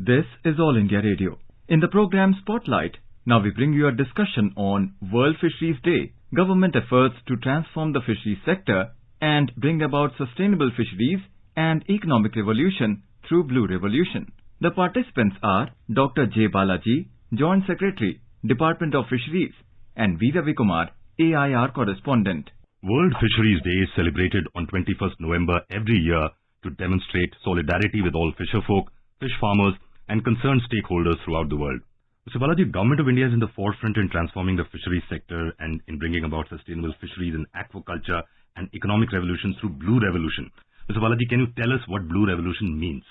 This is All India Radio. In the program Spotlight, now we bring you a discussion on World Fisheries Day, government efforts to transform the fisheries sector and bring about sustainable fisheries and economic revolution through Blue Revolution. The participants are Dr. J. Balaji, Joint Secretary, Department of Fisheries, and V. Ravi Kumar, AIR correspondent. World Fisheries Day is celebrated on 21st November every year to demonstrate solidarity with all fisherfolk, fish farmers and concerned stakeholders throughout the world. Mr. Balaji, Government of India is in the forefront in transforming the fisheries sector and in bringing about sustainable fisheries and aquaculture and economic revolution through Blue Revolution. Mr. Balaji, can you tell us what Blue Revolution means?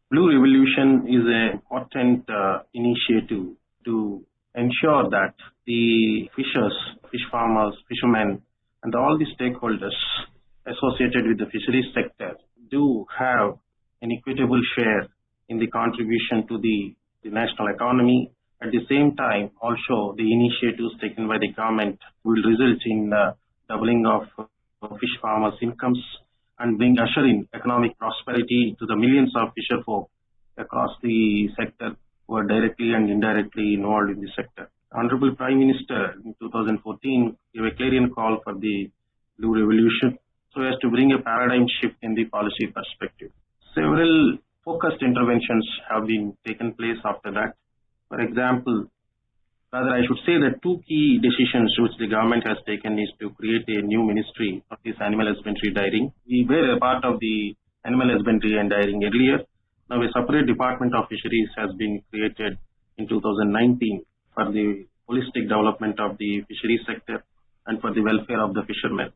Blue Revolution is an important initiative to ensure that the fishers, fish farmers, fishermen and all the stakeholders associated with the fisheries sector do have an equitable share in the contribution to the national economy. At the same time, also the initiatives taken by the government will result in doubling of fish farmers' incomes and usher in economic prosperity to the millions of fisherfolk across the sector who are directly and indirectly involved in the sector. Honorable Prime Minister in 2014 gave a clarion call for the Blue Revolution so as to bring a paradigm shift in the policy perspective. Several focused interventions have been taken place after that. For example, I should say that two key decisions which the government has taken is to create a new ministry of this animal husbandry dairying. We were a part of the animal husbandry and dairying earlier. Now a separate department of fisheries has been created in 2019 for the holistic development of the fisheries sector and for the welfare of the fishermen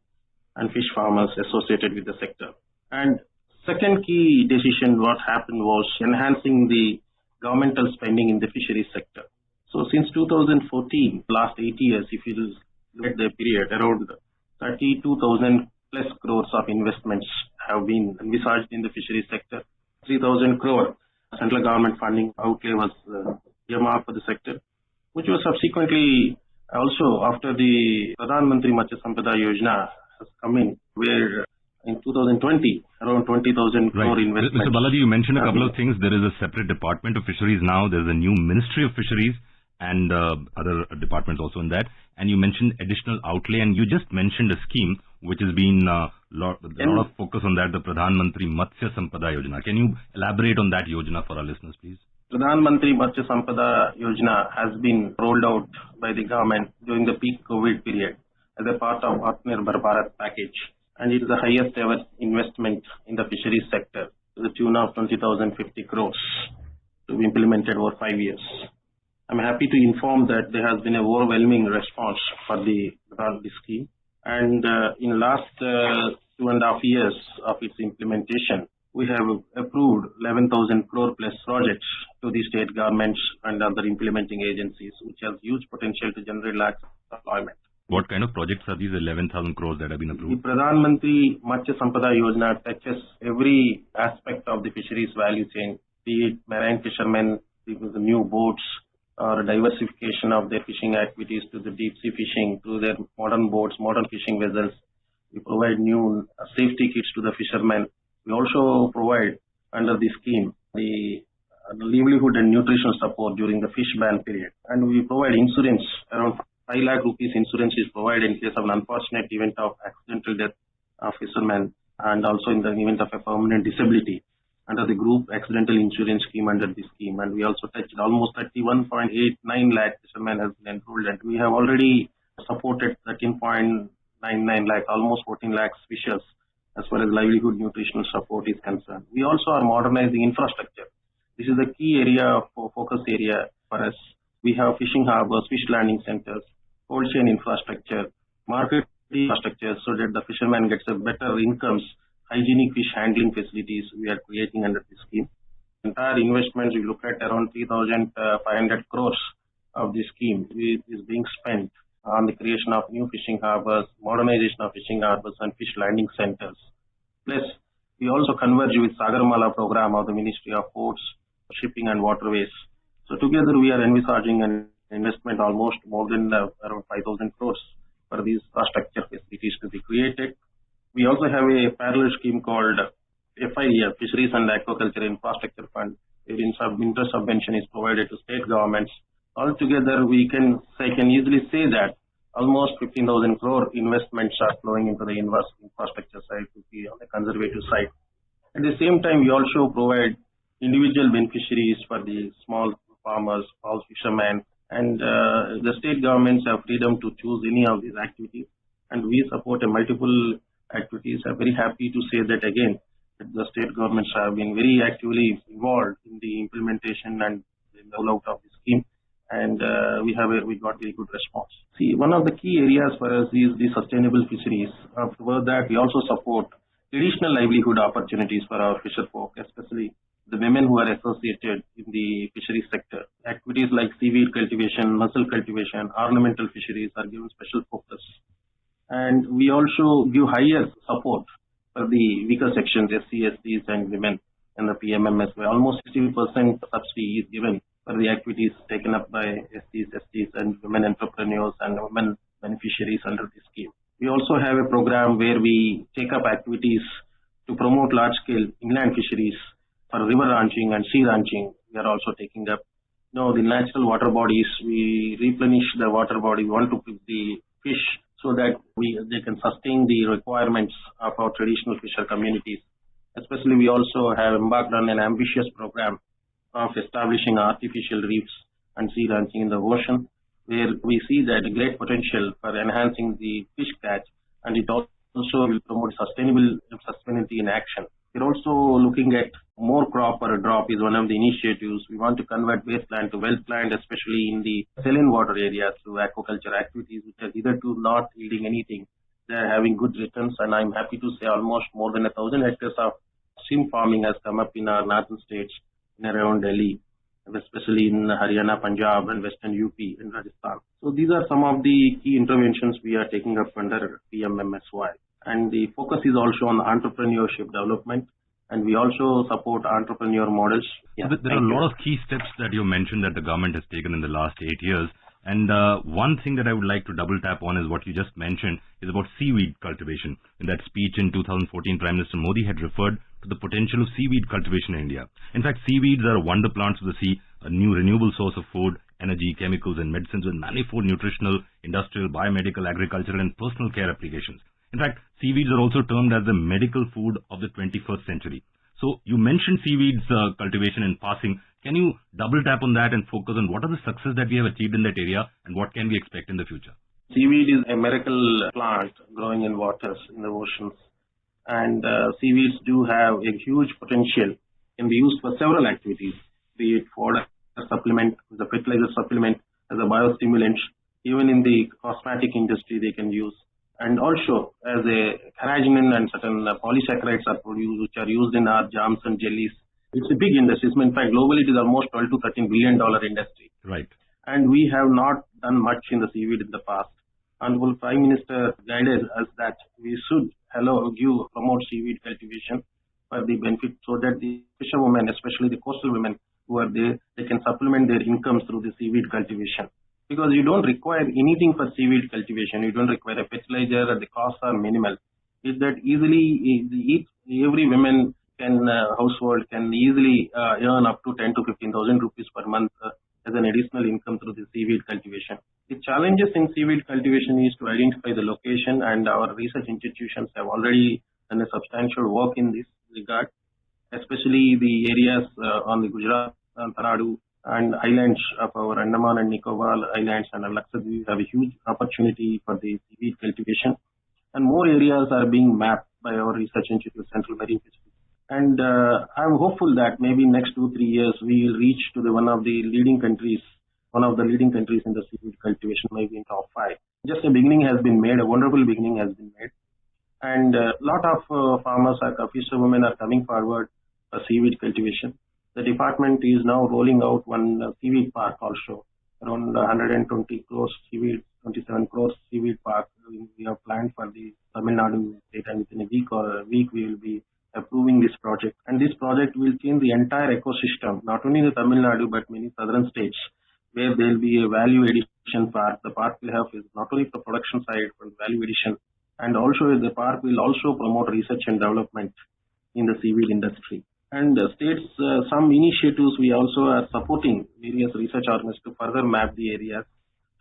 and fish farmers associated with the sector. And second key decision what happened was enhancing the governmental spending in the fisheries sector. So since 2014, last 8 years, if you look at the period, around 32,000 plus crores of investments have been envisaged in the fisheries sector. 3,000 crore central government funding outlay was earmarked for the sector, which was subsequently also after the Pradhan Mantri Matsya Sampada Yojana has come in, where in 2020, around 20,000 crore investment. Mr. Balaji, you mentioned a couple of things. There is a separate department of fisheries now. There's a new Ministry of Fisheries and other departments also in that. And you mentioned additional outlay, and you just mentioned a scheme which has been a lot of focus on that, the Pradhan Mantri Matsya Sampada Yojana. Can you elaborate on that Yojana for our listeners, please? Pradhan Mantri Matsya Sampada Yojana has been rolled out by the government during the peak COVID period as a part of Atmanirbhar Bharat package. And it is the highest ever investment in the fisheries sector to the tune of 20,050 crores to be implemented over 5 years. I'm happy to inform that there has been an overwhelming response for the scheme. And in the last 2.5 years of its implementation, we have approved 11,000 crore plus projects to the state governments and other implementing agencies, which has huge potential to generate lakhs of employment. What kind of projects are these 11,000 crores that have been approved? The Pradhan Mantri Matsya Sampada Yojana touches every aspect of the fisheries value chain, be it marine fishermen, the new boats, or diversification of their fishing activities to the deep sea fishing, to their modern boats, modern fishing vessels. We provide new safety kits to the fishermen. We also provide under the scheme the livelihood and nutritional support during the fish ban period. And we provide insurance, around 5 lakh rupees insurance is provided in case of an unfortunate event of accidental death of fishermen and also in the event of a permanent disability under the group accidental insurance scheme under the scheme. And we also touched almost 31.89 lakh fishermen has been enrolled, and we have already supported 13.99 lakh, almost 14 lakhs fishers as far as livelihood nutritional support is concerned. We also are modernizing infrastructure. This is a key area of focus area for us. We have fishing harbors, fish landing centers, cold chain infrastructure, market infrastructure so that the fisherman gets a better incomes, hygienic fish handling facilities we are creating under this scheme. Entire investments, we look at around 3,500 crores of this scheme is being spent on the creation of new fishing harbors, modernization of fishing harbors and fish landing centers. Plus, we also converge with Sagarmala program of the Ministry of Ports, Shipping and Waterways. So together we are envisaging an investment almost more than around 5,000 crores for these infrastructure facilities to be created. We also have a parallel scheme called FIDF, Fisheries and Aquaculture Infrastructure Fund, wherein interest subvention is provided to state governments. Altogether, I can easily say that almost 15,000 crore investments are flowing into the infrastructure side to be on the conservative side. At the same time, we also provide individual beneficiaries for the small farmers, small fishermen, and the state governments have freedom to choose any of these activities. And we support multiple activities. I'm very happy to say that again, that the state governments have been very actively involved in the implementation and the rollout of the scheme. And we got very good response. See, one of the key areas for us is the sustainable fisheries. After that, we also support traditional livelihood opportunities for our fisher folk, especially the women who are associated in the fisheries sector. Activities like seaweed cultivation, mussel cultivation, ornamental fisheries are given special focus. And we also give higher support for the weaker sections, SC, STs and women in the PMMS, where almost 60% subsidy is given for the activities taken up by STs and women entrepreneurs and women beneficiaries under the scheme. We also have a program where we take up activities to promote large-scale inland fisheries for river ranching and sea ranching. We are also taking up the natural water bodies. We replenish the water body. We want to keep the fish so that they can sustain the requirements of our traditional fisher communities. Especially, we also have embarked on an ambitious program of establishing artificial reefs and sea ranching in the ocean, where we see that great potential for enhancing the fish catch, and it also will promote sustainability in action. We're also looking at more crop per drop is one of the initiatives. We want to convert wasteland to wealthland, especially in the saline water areas through aquaculture activities, which are hitherto not yielding anything. They're having good returns, and I'm happy to say almost more than 1,000 hectares of shrimp farming has come up in our northern states in around Delhi, especially in Haryana, Punjab, and Western UP and Rajasthan. So these are some of the key interventions we are taking up under PMMSY. And the focus is also on entrepreneurship development, and we also support entrepreneur models. Yeah, there are a lot of key steps that you mentioned that the government has taken in the last 8 years. And one thing that I would like to double tap on is what you just mentioned is about seaweed cultivation. In that speech in 2014, Prime Minister Modi had referred to the potential of seaweed cultivation in India. In fact, seaweeds are wonder plants of the sea, a new renewable source of food, energy, chemicals and medicines with manifold nutritional, industrial, biomedical, agricultural and personal care applications. In fact, seaweeds are also termed as the medical food of the 21st century. So you mentioned seaweeds cultivation in passing. Can you double tap on that and focus on what are the success that we have achieved in that area and what can we expect in the future? Seaweed is a miracle plant growing in waters, in the oceans. And seaweeds do have a huge potential, can be used for several activities, be it for a supplement, the fertilizer supplement, as a biostimulant, even in the cosmetic industry they can use. And also as a carrageenan and certain polysaccharides are produced, which are used in our jams and jellies. It's a big industry. In fact, globally it is almost $12 to $13 billion industry. Right. And we have not done much in the seaweed in the past. Honorable Prime Minister guided us that we should promote seaweed cultivation for the benefit, so that the fisherwomen, especially the coastal women who are there, they can supplement their incomes through the seaweed cultivation. Because you don't require anything for seaweed cultivation. You don't require a fertilizer, and the costs are minimal. Is that easily every woman household can easily earn up to 10 to 15,000 rupees per month as an additional income through the seaweed cultivation. The challenges in seaweed cultivation is to identify the location, and our research institutions have already done a substantial work in this regard, especially the areas on the Gujarat, Tamil and islands of our Andaman and Nicobar Islands and Lakshadweep have a huge opportunity for the seaweed cultivation. And more areas are being mapped by our research institute, Central Marine Fisheries. And I'm hopeful that maybe next 2-3 years we will reach to one of the leading countries in the seaweed cultivation, maybe in top 5. Just a beginning has been made, a wonderful beginning has been made. And a lot of farmers, fisherwomen are coming forward for seaweed cultivation. The department is now rolling out one seaweed park also, around 120 crores seaweed, 27 crores seaweed park. We have planned for the Tamil Nadu state, and within a week we will be approving this project. And this project will change the entire ecosystem, not only the Tamil Nadu but many southern states, where there will be a value addition park. The park will have not only the production side but value addition, and also the park will also promote research and development in the seaweed industry. And states, some initiatives we also are supporting various research organizations to further map the areas.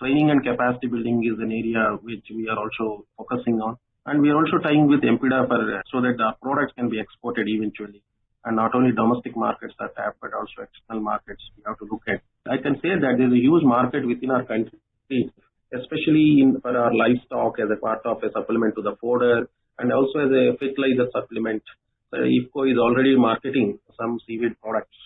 Training and capacity building is an area which we are also focusing on. And we are also tying with MPDA so that our products can be exported eventually. And not only domestic markets are tapped, but also external markets we have to look at. I can say that there is a huge market within our country, especially for our livestock as a part of a supplement to the fodder and also as a fertilizer supplement. IFCO is already marketing some seaweed products.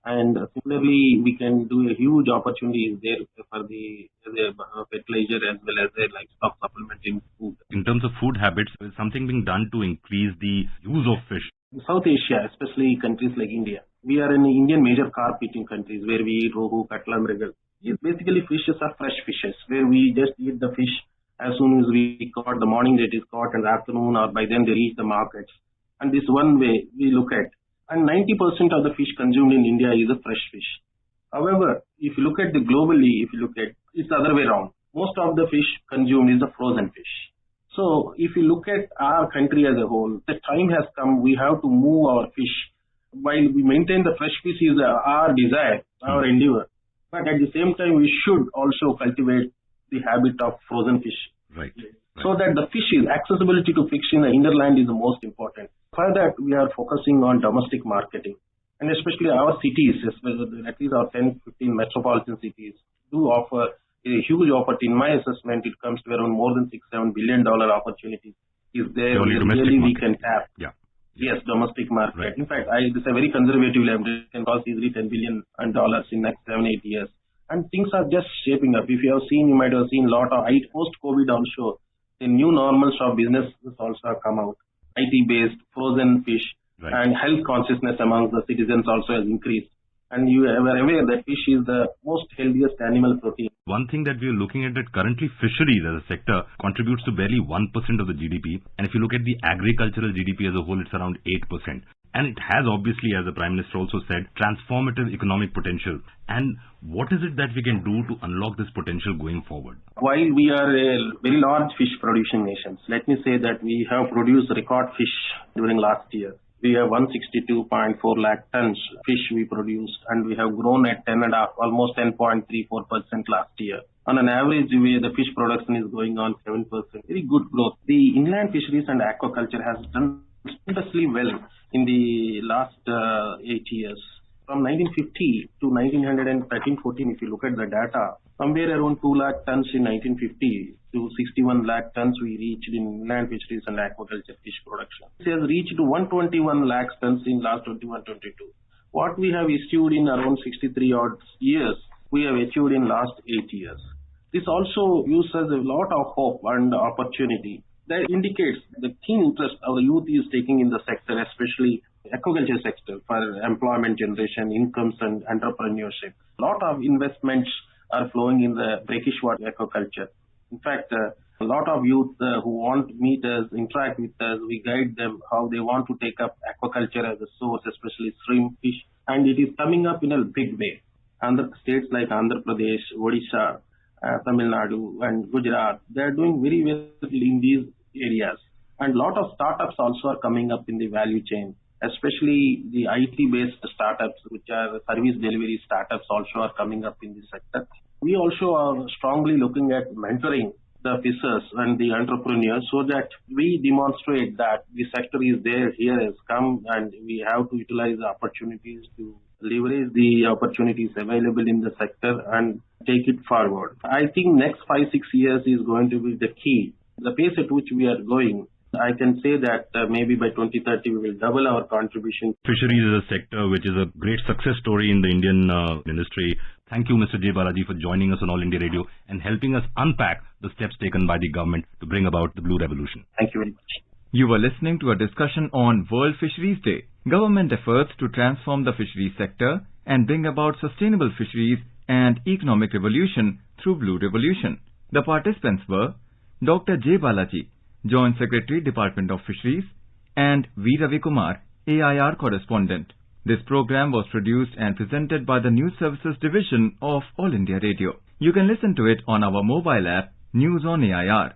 And similarly, we can do a huge opportunity there for the fertilizer as well as the livestock supplement in food. In terms of food habits, is something being done to increase the use of fish? In South Asia, especially countries like India, we are in Indian major carp eating countries where we eat rohu, katla, mrigal. Basically, fishes are fresh fishes where we just eat the fish as soon as we caught. The morning it is caught, and the afternoon or by then they reach the markets. And this one way we look at. And 90% of the fish consumed in India is a fresh fish. However, if you look at globally, it's the other way around. Most of the fish consumed is the frozen fish. So if you look at our country as a whole, the time has come, we have to move our fish. While we maintain the fresh fish is our desire, our endeavor. But at the same time, we should also cultivate the habit of frozen fish. Right. So that the accessibility to fish in the hinterland is the most important. For that, we are focusing on domestic marketing. And especially our cities, at least our 10, 15 metropolitan cities, do offer a huge opportunity. In my assessment, it comes to around more than $6-7 billion opportunity. Is there really we can tap? Yeah. Yes, domestic market. Right. In fact, this is a very conservative level. It can cost easily $10 billion in next 7-8 years. And things are just shaping up. If you have seen, you might have seen a lot of post-COVID also. The new normals of business also have come out. IT-based, frozen fish, and health consciousness among the citizens also has increased. And you are aware that fish is the most healthiest animal protein. One thing that we are looking at that currently fisheries as a sector contributes to barely 1% of the GDP. And if you look at the agricultural GDP as a whole, it's around 8%. And it has obviously, as the Prime Minister also said, transformative economic potential. And what is it that we can do to unlock this potential going forward? While we are a very large fish producing nation, let me say that we have produced record fish during last year. We have 162.4 lakh tons fish we produced, and we have grown at almost 10.34% last year. On an average, the fish production is going on 7%. Very good growth. The inland fisheries and aquaculture has done tremendously well in the last 8 years. From 1950 to 1913-14, if you look at the data, somewhere around 2 lakh tons in 1950 to 61 lakh tons we reached in inland fisheries and aquaculture fish production. It has reached to 121 lakh tons in last 21-22. What we have issued in around 63 odd years, we have achieved in last 8 years. This also gives us a lot of hope and opportunity. That indicates the keen interest our youth is taking in the sector, especially aquaculture sector, for employment generation, incomes and entrepreneurship. A lot of investments are flowing in the brackish water aquaculture. In fact, a lot of youth who want to meet us, interact with us, we guide them how they want to take up aquaculture as a source, especially shrimp, fish, and it is coming up in a big way. States like Andhra Pradesh, Odisha, Tamil Nadu and Gujarat, they are doing very well in these areas. And a lot of startups also are coming up in the value chain, especially the IT-based startups, which are service delivery startups also are coming up in this sector. We also are strongly looking at mentoring the fishers and the entrepreneurs so that we demonstrate that the sector is there, here has come, and we have to utilize the opportunities to leverage the opportunities available in the sector and take it forward. I think next 5-6 years is going to be the key. The pace at which we are going, I can say that maybe by 2030 we will double our contribution. Fisheries is a sector which is a great success story in the Indian industry. Thank you, Mr. J. Balaji, for joining us on All India Radio and helping us unpack the steps taken by the government to bring about the Blue Revolution. Thank you very much. You were listening to a discussion on World Fisheries Day, government efforts to transform the fisheries sector and bring about sustainable fisheries and economic revolution through Blue Revolution. The participants were Dr. J. Balaji, Joint Secretary, Department of Fisheries, and V. Ravi Kumar, AIR correspondent. This program was produced and presented by the News Services Division of All India Radio. You can listen to it on our mobile app, News on AIR.